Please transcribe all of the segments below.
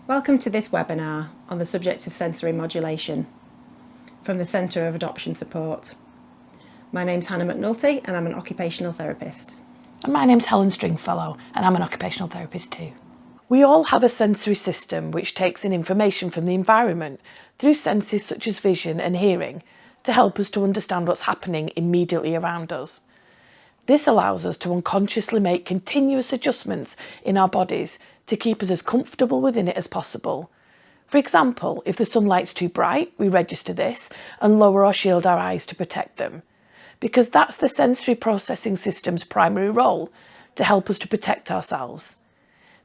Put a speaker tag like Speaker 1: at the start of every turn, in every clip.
Speaker 1: Welcome to this webinar on the subject of sensory modulation from the Centre of Adoption Support. My name's Hannah McNulty and I'm an occupational therapist.
Speaker 2: And my name's Helen Stringfellow and I'm an occupational therapist too. We all have a sensory system which takes in information from the environment through senses such as vision and hearing to help us to understand what's happening immediately around us. This allows us to unconsciously make continuous adjustments in our bodies to keep us as comfortable within it as possible. For example, if the sunlight's too bright, we register this and lower or shield our eyes to protect them, because that's the sensory processing system's primary role, to help us to protect ourselves.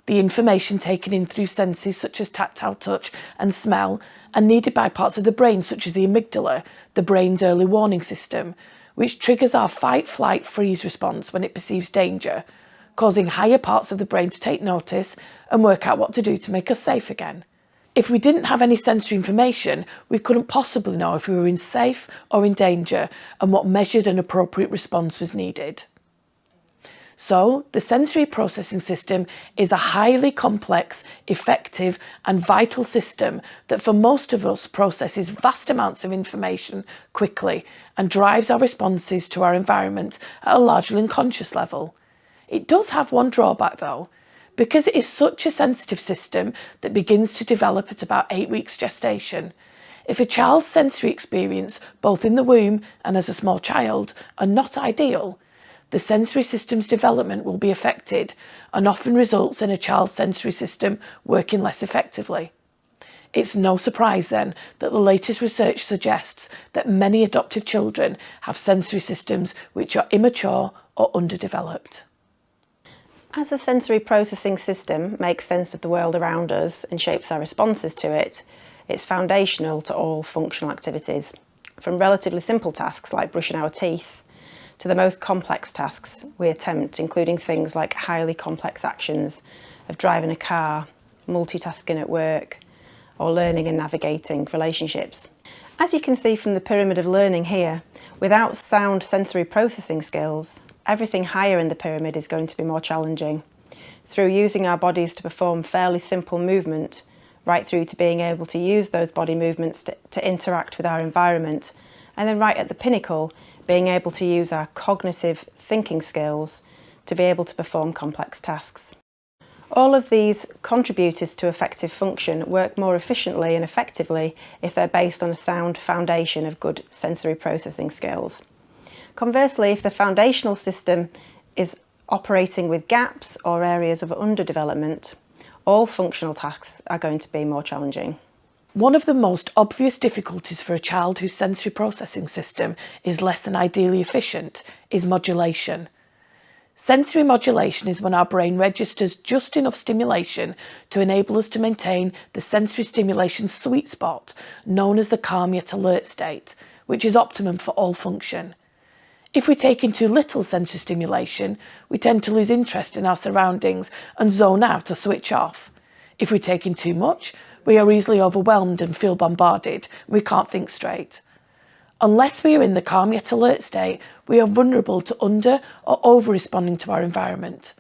Speaker 2: The information taken in through senses such as tactile touch and smell are needed by parts of the brain such as the amygdala, the brain's early warning system, which triggers our fight, flight, freeze response when it perceives danger, causing higher parts of the brain to take notice and work out what to do to make us safe again. If we didn't have any sensory information, we couldn't possibly know if we were in safe or in danger and what measured and appropriate response was needed. So, the sensory processing system is a highly complex, effective and vital system that for most of us processes vast amounts of information quickly and drives our responses to our environment at a largely unconscious level. It does have one drawback though. Because it is such a sensitive system that begins to develop at about 8 weeks gestation, if a child's sensory experience, both in the womb and as a small child, are not ideal, the sensory system's development will be affected and often results in a child's sensory system working less effectively. It's no surprise then that the latest research suggests that many adoptive children have sensory systems which are immature or underdeveloped.
Speaker 1: As the sensory processing system makes sense of the world around us and shapes our responses to it, it's foundational to all functional activities, from relatively simple tasks like brushing our teeth to the most complex tasks we attempt, including things like highly complex actions of driving a car, multitasking at work, or learning and navigating relationships. As you can see from the pyramid of learning here, without sound sensory processing skills, everything higher in the pyramid is going to be more challenging. Through using our bodies to perform fairly simple movement, right through to being able to use those body movements to interact with our environment, and then right at the pinnacle, being able to use our cognitive thinking skills to be able to perform complex tasks. All of these contributors to effective function work more efficiently and effectively if they're based on a sound foundation of good sensory processing skills. Conversely, if the foundational system is operating with gaps or areas of underdevelopment, all functional tasks are going to be more challenging.
Speaker 2: One of the most obvious difficulties for a child whose sensory processing system is less than ideally efficient is modulation. Sensory modulation is when our brain registers just enough stimulation to enable us to maintain the sensory stimulation sweet spot, known as the calm yet alert state, which is optimum for all function. If we take in too little sensory stimulation, we tend to lose interest in our surroundings and zone out or switch off. If we take in too much, we are easily overwhelmed and feel bombarded. We can't think straight. Unless we are in the calm yet alert state, we are vulnerable to under or over responding to our environment.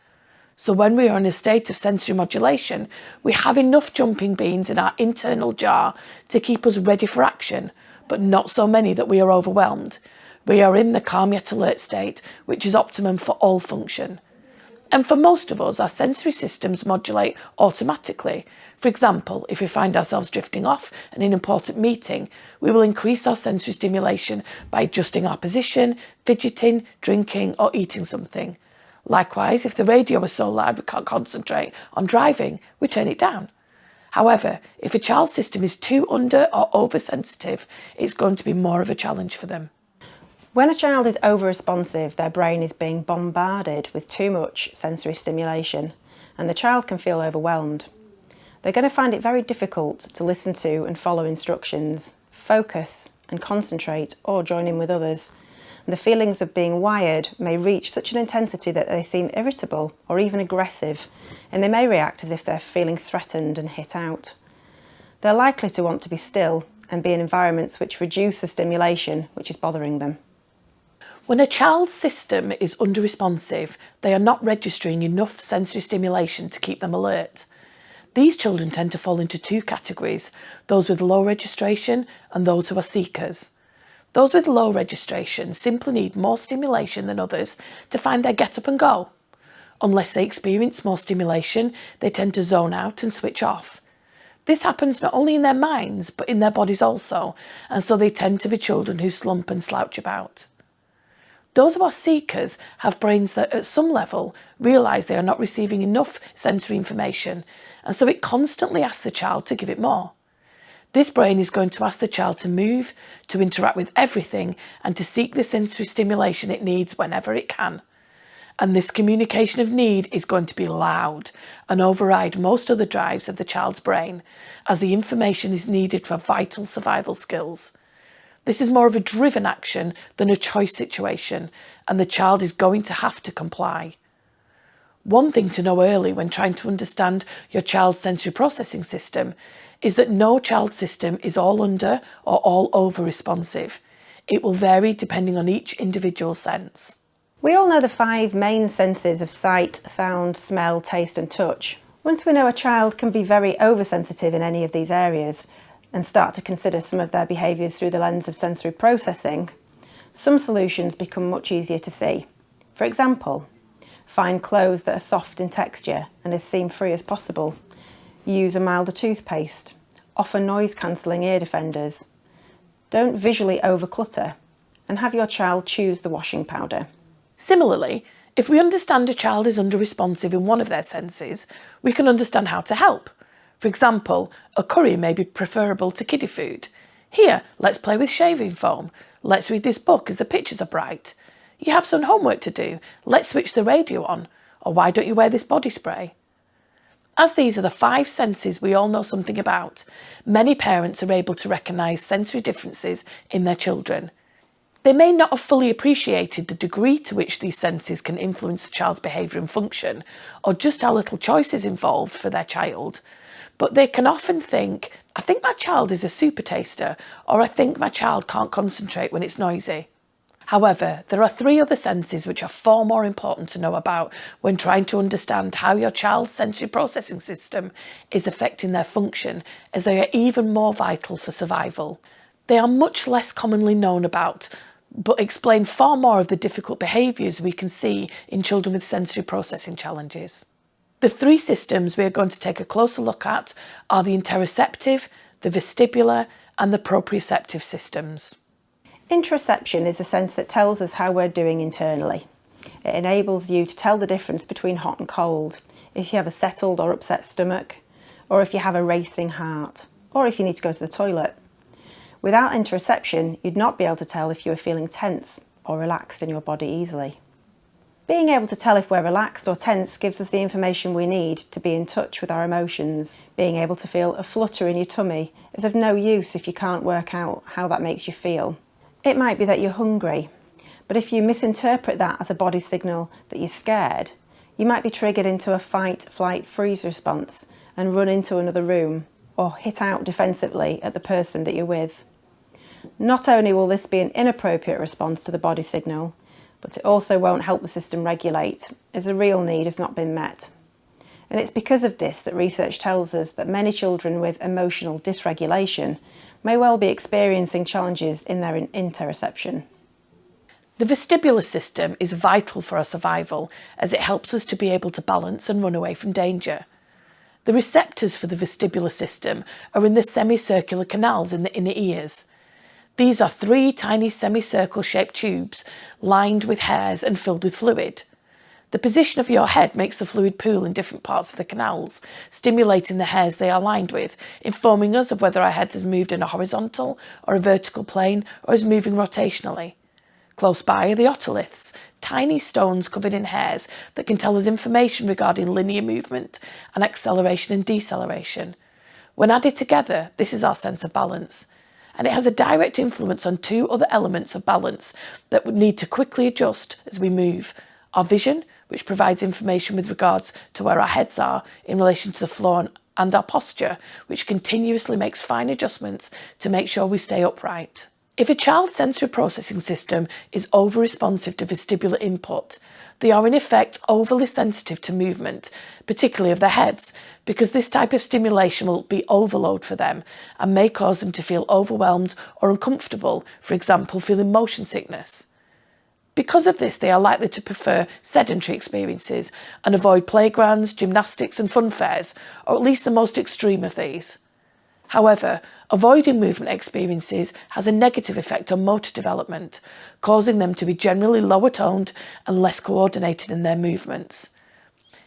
Speaker 2: So when we are in a state of sensory modulation, we have enough jumping beans in our internal jar to keep us ready for action, but not so many that we are overwhelmed. We are in the calm yet alert state, which is optimum for all function. And for most of us, our sensory systems modulate automatically. For example, if we find ourselves drifting off in an important meeting, we will increase our sensory stimulation by adjusting our position, fidgeting, drinking, or eating something. Likewise, if the radio is so loud we can't concentrate on driving, we turn it down. However, if a child's system is too under or oversensitive, it's going to be more of a challenge for them.
Speaker 1: When a child is over-responsive, their brain is being bombarded with too much sensory stimulation, and the child can feel overwhelmed. They're going to find it very difficult to listen to and follow instructions, focus and concentrate, or join in with others. And the feelings of being wired may reach such an intensity that they seem irritable or even aggressive, and they may react as if they're feeling threatened and hit out. They're likely to want to be still and be in environments which reduce the stimulation which is bothering them.
Speaker 2: When a child's system is under-responsive, they are not registering enough sensory stimulation to keep them alert. These children tend to fall into two categories, those with low registration and those who are seekers. Those with low registration simply need more stimulation than others to find their get up and go. Unless they experience more stimulation, they tend to zone out and switch off. This happens not only in their minds, but in their bodies also, and so they tend to be children who slump and slouch about. Those who are seekers have brains that at some level realise they are not receiving enough sensory information, and so it constantly asks the child to give it more. This brain is going to ask the child to move, to interact with everything, and to seek the sensory stimulation it needs whenever it can. And this communication of need is going to be loud and override most other drives of the child's brain, as the information is needed for vital survival skills. This is more of a driven action than a choice situation, and the child is going to have to comply. One thing to know early when trying to understand your child's sensory processing system is that no child's system is all under or all over responsive. It will vary depending on each individual sense.
Speaker 1: We all know the 5 main senses of sight, sound, smell, taste and touch. Once we know a child can be very oversensitive in any of these areas and start to consider some of their behaviours through the lens of sensory processing, some solutions become much easier to see. For example, find clothes that are soft in texture and as seam-free as possible. Use a milder toothpaste. Offer noise-cancelling ear defenders. Don't visually overclutter, and have your child choose the washing powder.
Speaker 2: Similarly, if we understand a child is under-responsive in one of their senses, we can understand how to help. For example, a curry may be preferable to kiddie food. Here, let's play with shaving foam. Let's read this book as the pictures are bright. You have some homework to do. Let's switch the radio on. Or why don't you wear this body spray? As these are the 5 senses we all know something about, many parents are able to recognise sensory differences in their children. They may not have fully appreciated the degree to which these senses can influence the child's behaviour and function, or just how little choice is involved for their child, but they can often think, I think my child is a super taster, or I think my child can't concentrate when it's noisy. However, there are 3 other senses which are far more important to know about when trying to understand how your child's sensory processing system is affecting their function, as they are even more vital for survival. They are much less commonly known about, but explain far more of the difficult behaviours we can see in children with sensory processing challenges. The 3 systems we are going to take a closer look at are the interoceptive, the vestibular and the proprioceptive systems.
Speaker 1: Interoception is a sense that tells us how we're doing internally. It enables you to tell the difference between hot and cold, if you have a settled or upset stomach, or if you have a racing heart, or if you need to go to the toilet. Without interoception, you'd not be able to tell if you were feeling tense or relaxed in your body easily. Being able to tell if we're relaxed or tense gives us the information we need to be in touch with our emotions. Being able to feel a flutter in your tummy is of no use if you can't work out how that makes you feel. It might be that you're hungry, but if you misinterpret that as a body signal that you're scared, you might be triggered into a fight, flight, freeze response and run into another room or hit out defensively at the person that you're with. Not only will this be an inappropriate response to the body signal, but it also won't help the system regulate, as the real need has not been met. And it's because of this that research tells us that many children with emotional dysregulation may well be experiencing challenges in their interoception.
Speaker 2: The vestibular system is vital for our survival, as it helps us to be able to balance and run away from danger. The receptors for the vestibular system are in the semicircular canals in the inner ears. These are 3 tiny semicircle shaped tubes lined with hairs and filled with fluid. The position of your head makes the fluid pool in different parts of the canals, stimulating the hairs they are lined with, informing us of whether our head has moved in a horizontal or a vertical plane or is moving rotationally. Close by are the otoliths, tiny stones covered in hairs that can tell us information regarding linear movement and acceleration and deceleration. When added together, this is our sense of balance. And it has a direct influence on 2 other elements of balance that would need to quickly adjust as we move. Our vision, which provides information with regards to where our heads are in relation to the floor, and our posture, which continuously makes fine adjustments to make sure we stay upright. If a child's sensory processing system is over-responsive to vestibular input, they are in effect overly sensitive to movement, particularly of their heads, because this type of stimulation will be overload for them and may cause them to feel overwhelmed or uncomfortable, for example, feeling motion sickness. Because of this, they are likely to prefer sedentary experiences and avoid playgrounds, gymnastics and fun fairs, or at least the most extreme of these. However, avoiding movement experiences has a negative effect on motor development, causing them to be generally lower toned and less coordinated in their movements.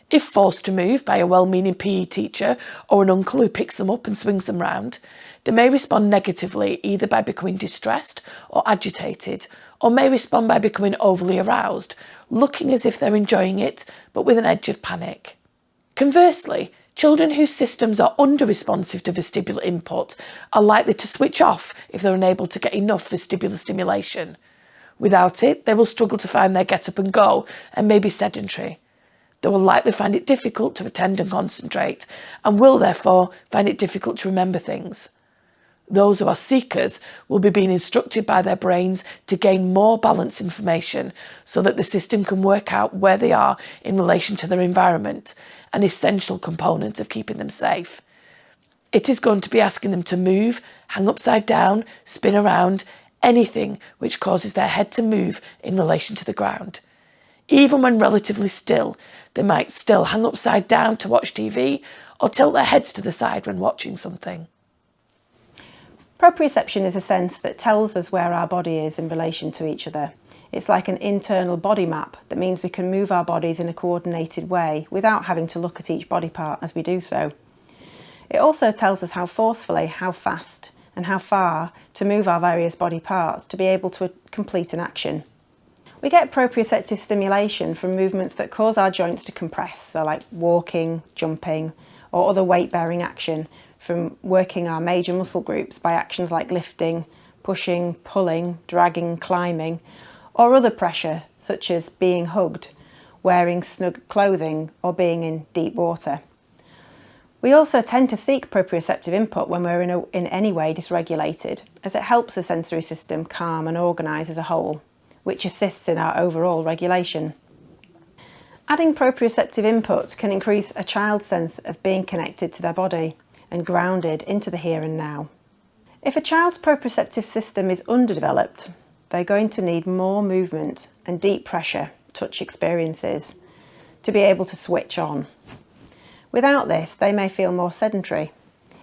Speaker 2: If forced to move by a well-meaning PE teacher or an uncle who picks them up and swings them round, they may respond negatively either by becoming distressed or agitated, or may respond by becoming overly aroused, looking as if they're enjoying it but with an edge of panic. Conversely, children whose systems are under-responsive to vestibular input are likely to switch off if they're unable to get enough vestibular stimulation. Without it, they will struggle to find their get up and go and may be sedentary. They will likely find it difficult to attend and concentrate, and will therefore find it difficult to remember things. Those who are seekers will be being instructed by their brains to gain more balanced information so that the system can work out where they are in relation to their environment, an essential component of keeping them safe. It is going to be asking them to move, hang upside down, spin around, anything which causes their head to move in relation to the ground. Even when relatively still, they might still hang upside down to watch TV or tilt their heads to the side when watching something.
Speaker 1: Proprioception is a sense that tells us where our body is in relation to each other. It's like an internal body map that means we can move our bodies in a coordinated way without having to look at each body part as we do so. It also tells us how forcefully, how fast and how far to move our various body parts to be able to complete an action. We get proprioceptive stimulation from movements that cause our joints to compress, so like walking, jumping, or other weight-bearing action, from working our major muscle groups by actions like lifting, pushing, pulling, dragging, climbing, or other pressure such as being hugged, wearing snug clothing, or being in deep water. We also tend to seek proprioceptive input when we're in any way dysregulated, as it helps the sensory system calm and organise as a whole, which assists in our overall regulation. Adding proprioceptive input can increase a child's sense of being connected to their body and grounded into the here and now. If a child's proprioceptive system is underdeveloped, they're going to need more movement and deep pressure touch experiences to be able to switch on. Without this, they may feel more sedentary,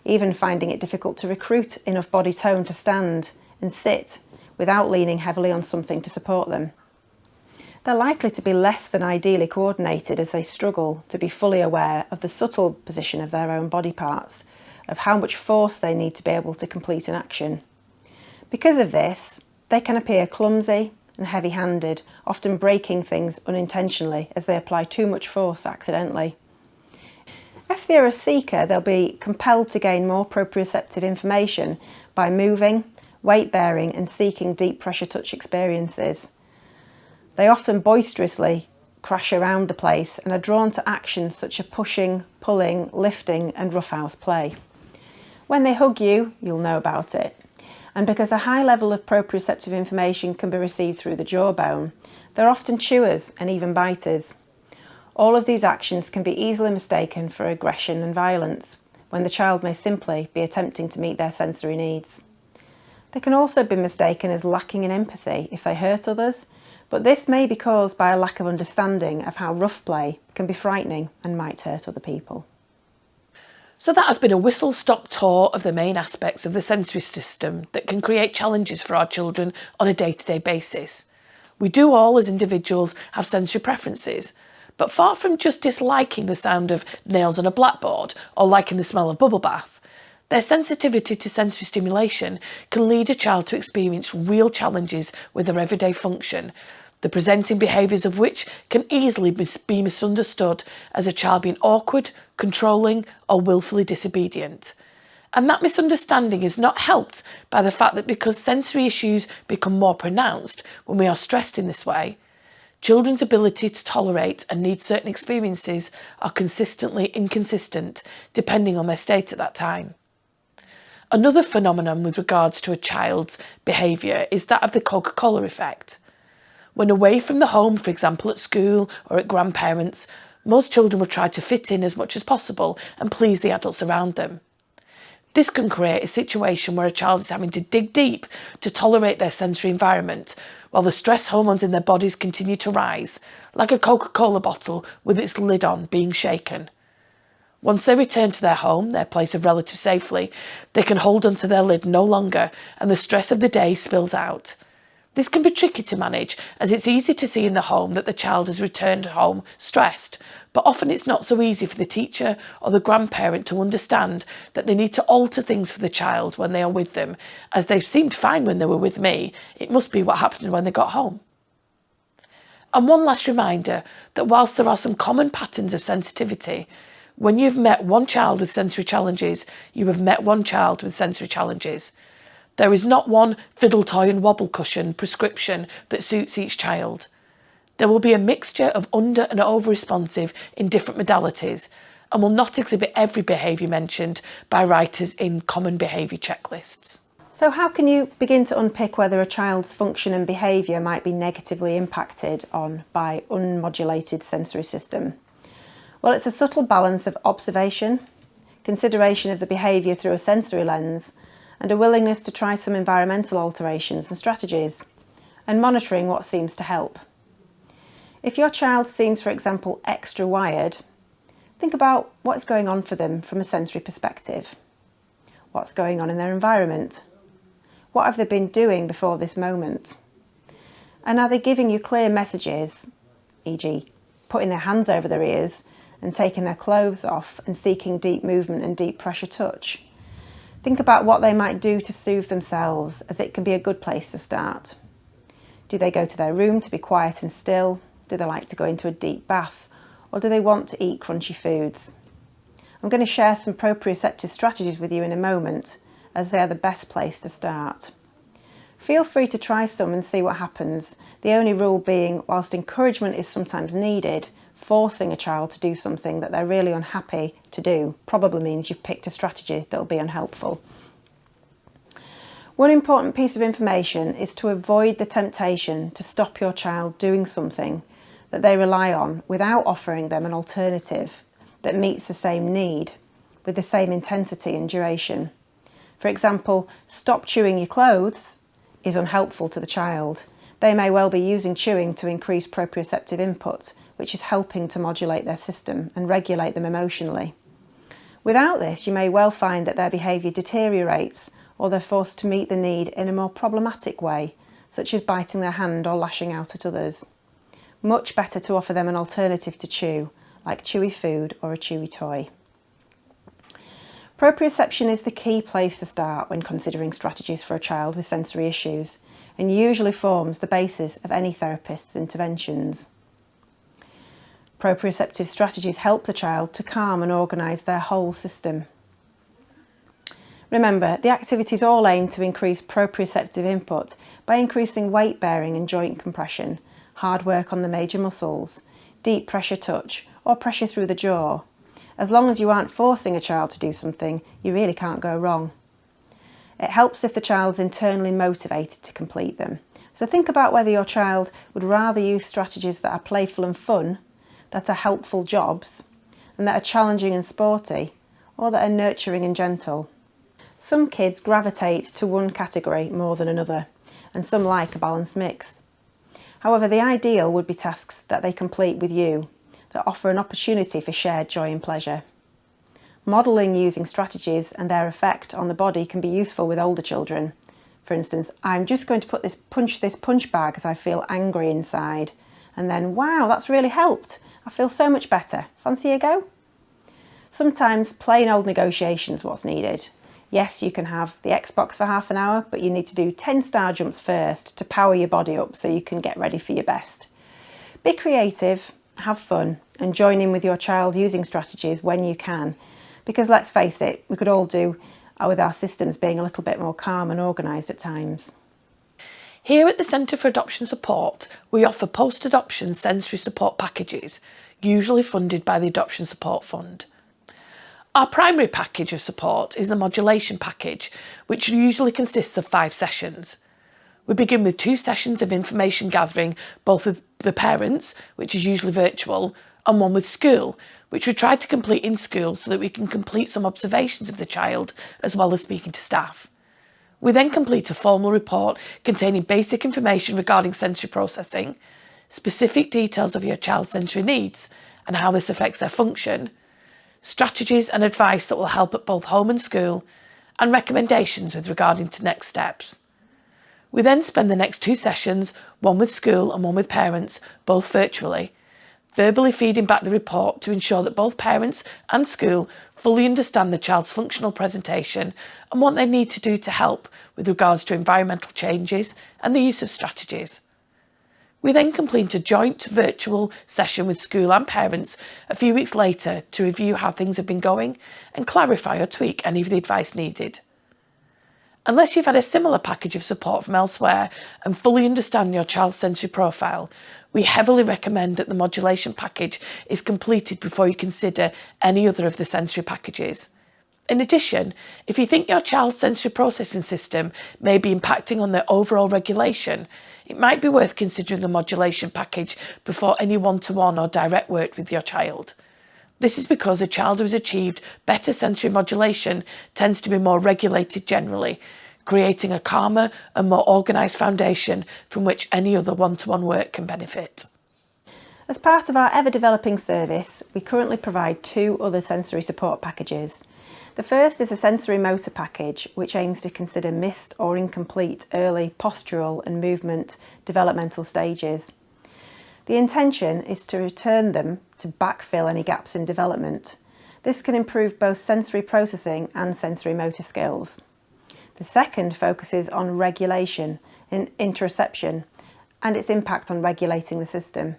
Speaker 1: even finding it difficult to recruit enough body tone to stand and sit without leaning heavily on something to support them. They're likely to be less than ideally coordinated as they struggle to be fully aware of the subtle position of their own body parts, of how much force they need to be able to complete an action. Because of this, they can appear clumsy and heavy-handed, often breaking things unintentionally as they apply too much force accidentally. If they're a seeker, they'll be compelled to gain more proprioceptive information by moving, weight-bearing and seeking deep pressure touch experiences. They often boisterously crash around the place and are drawn to actions such as pushing, pulling, lifting and roughhouse play. When they hug you, you'll know about it. And because a high level of proprioceptive information can be received through the jawbone, they're often chewers and even biters. All of these actions can be easily mistaken for aggression and violence, when the child may simply be attempting to meet their sensory needs. They can also be mistaken as lacking in empathy if they hurt others, but this may be caused by a lack of understanding of how rough play can be frightening and might hurt other people.
Speaker 2: So that has been a whistle-stop tour of the main aspects of the sensory system that can create challenges for our children on a day-to-day basis. We do all, as individuals, have sensory preferences, but far from just disliking the sound of nails on a blackboard or liking the smell of bubble bath, their sensitivity to sensory stimulation can lead a child to experience real challenges with their everyday function, the presenting behaviours of which can easily be misunderstood as a child being awkward, controlling or willfully disobedient. And that misunderstanding is not helped by the fact that because sensory issues become more pronounced when we are stressed in this way, children's ability to tolerate and need certain experiences are consistently inconsistent depending on their state at that time. Another phenomenon with regards to a child's behaviour is that of the Coca-Cola effect. When away from the home, for example at school or at grandparents', most children will try to fit in as much as possible and please the adults around them. This can create a situation where a child is having to dig deep to tolerate their sensory environment, while the stress hormones in their bodies continue to rise, like a Coca-Cola bottle with its lid on being shaken. Once they return to their home, their place of relative safety, they can hold onto their lid no longer and the stress of the day spills out. This can be tricky to manage, as it's easy to see in the home that the child has returned home stressed, but often it's not so easy for the teacher or the grandparent to understand that they need to alter things for the child when they are with them, as they seemed fine when they were with me. It must be what happened when they got home. And one last reminder that whilst there are some common patterns of sensitivity, when you've met one child with sensory challenges, you have met one child with sensory challenges. There is not one fiddle toy and wobble cushion prescription that suits each child. There will be a mixture of under and over responsive in different modalities and will not exhibit every behaviour mentioned by writers in common behaviour checklists.
Speaker 1: So how can you begin to unpick whether a child's function and behaviour might be negatively impacted on by unmodulated sensory system? Well, it's a subtle balance of observation, consideration of the behaviour through a sensory lens, and a willingness to try some environmental alterations and strategies, and monitoring what seems to help. If your child seems, for example, extra wired, think about what's going on for them from a sensory perspective. What's going on in their environment? What have they been doing before this moment? And are they giving you clear messages, e.g. putting their hands over their ears and taking their clothes off and seeking deep movement and deep pressure touch? Think about what they might do to soothe themselves, as it can be a good place to start. Do they go to their room to be quiet and still? Do they like to go into a deep bath? Or do they want to eat crunchy foods? I'm going to share some proprioceptive strategies with you in a moment, as they are the best place to start. Feel free to try some and see what happens, the only rule being, whilst encouragement is sometimes needed, forcing a child to do something that they're really unhappy to do probably means you've picked a strategy that will be unhelpful. One important piece of information is to avoid the temptation to stop your child doing something that they rely on without offering them an alternative that meets the same need with the same intensity and duration. For example, stop chewing your clothes is unhelpful to the child. They may well be using chewing to increase proprioceptive input, which is helping to modulate their system and regulate them emotionally. Without this, you may well find that their behaviour deteriorates, or they're forced to meet the need in a more problematic way, such as biting their hand or lashing out at others. Much better to offer them an alternative to chew, like chewy food or a chewy toy. Proprioception is the key place to start when considering strategies for a child with sensory issues, and usually forms the basis of any therapist's interventions. Proprioceptive strategies help the child to calm and organise their whole system. Remember, the activities all aim to increase proprioceptive input by increasing weight bearing and joint compression, hard work on the major muscles, deep pressure touch, or pressure through the jaw. As long as you aren't forcing a child to do something, you really can't go wrong. It helps if the child's internally motivated to complete them. So think about whether your child would rather use strategies that are playful and fun, that are helpful jobs, and that are challenging and sporty, or that are nurturing and gentle. Some kids gravitate to one category more than another, and some like a balanced mix. However, the ideal would be tasks that they complete with you, that offer an opportunity for shared joy and pleasure. Modelling using strategies and their effect on the body can be useful with older children. For instance, I'm just going to punch this punch bag as I feel angry inside, and then, wow, that's really helped. I feel so much better. Fancy a go? Sometimes plain old negotiation is what's needed. Yes, you can have the Xbox for half an hour, but you need to do 10 star jumps first to power your body up so you can get ready for your best. Be creative, have fun, and join in with your child using strategies when you can. Because let's face it, we could all do with our systems being a little bit more calm and organised at times.
Speaker 2: Here at the Centre for Adoption Support, we offer post-adoption sensory support packages, usually funded by the Adoption Support Fund. Our primary package of support is the Modulation package, which usually consists of 5 sessions. We begin with 2 sessions of information gathering, both with the parents, which is usually virtual, and one with school, which we try to complete in school so that we can complete some observations of the child as well as speaking to staff. We then complete a formal report containing basic information regarding sensory processing, specific details of your child's sensory needs and how this affects their function, strategies and advice that will help at both home and school, and recommendations with regarding to next steps. We then spend the next 2 sessions, one with school and one with parents, both virtually, verbally feeding back the report to ensure that both parents and school fully understand the child's functional presentation and what they need to do to help with regards to environmental changes and the use of strategies. We then complete a joint virtual session with school and parents a few weeks later to review how things have been going and clarify or tweak any of the advice needed. Unless you've had a similar package of support from elsewhere and fully understand your child's sensory profile, we heavily recommend that the Modulation package is completed before you consider any other of the sensory packages. In addition, if you think your child's sensory processing system may be impacting on their overall regulation, it might be worth considering a Modulation package before any one-to-one or direct work with your child. This is because a child who has achieved better sensory modulation tends to be more regulated generally, creating a calmer and more organised foundation from which any other one-to-one work can benefit.
Speaker 1: As part of our ever-developing service, we currently provide 2 other sensory support packages. The first is a sensory motor package, which aims to consider missed or incomplete early postural and movement developmental stages. The intention is to return them to backfill any gaps in development. This can improve both sensory processing and sensory motor skills. The second focuses on regulation in interoception and its impact on regulating the system.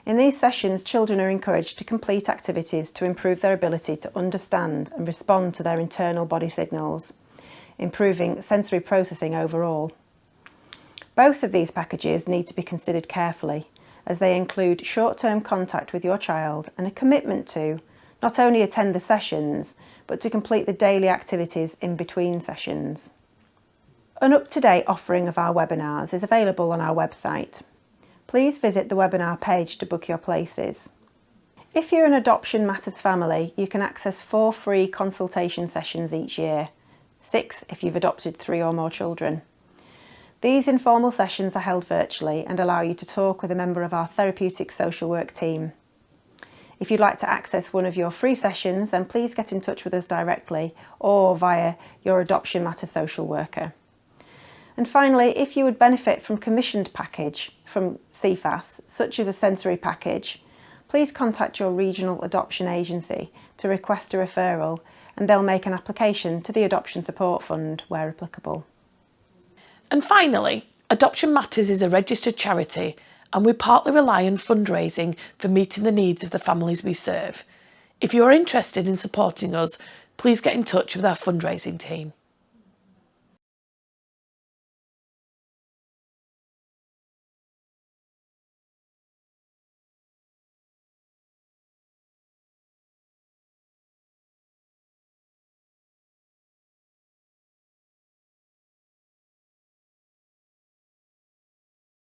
Speaker 1: In these sessions, children are encouraged to complete activities to improve their ability to understand and respond to their internal body signals, improving sensory processing overall. Both of these packages need to be considered carefully, as they include short-term contact with your child and a commitment to not only attend the sessions, but to complete the daily activities in between sessions. An up-to-date offering of our webinars is available on our website. Please visit the webinar page to book your places. If you're an Adoption Matters family, you can access 4 free consultation sessions each year, 6 if you've adopted 3 or more children. These informal sessions are held virtually and allow you to talk with a member of our therapeutic social work team. If you'd like to access one of your free sessions, then please get in touch with us directly or via your Adoption Matters social worker. And finally, if you would benefit from commissioned package from CFAS, such as a sensory package, please contact your regional adoption agency to request a referral, and they'll make an application to the Adoption Support Fund where applicable.
Speaker 2: And finally, Adoption Matters is a registered charity, and we partly rely on fundraising for meeting the needs of the families we serve. If you are interested in supporting us, please get in touch with our fundraising team.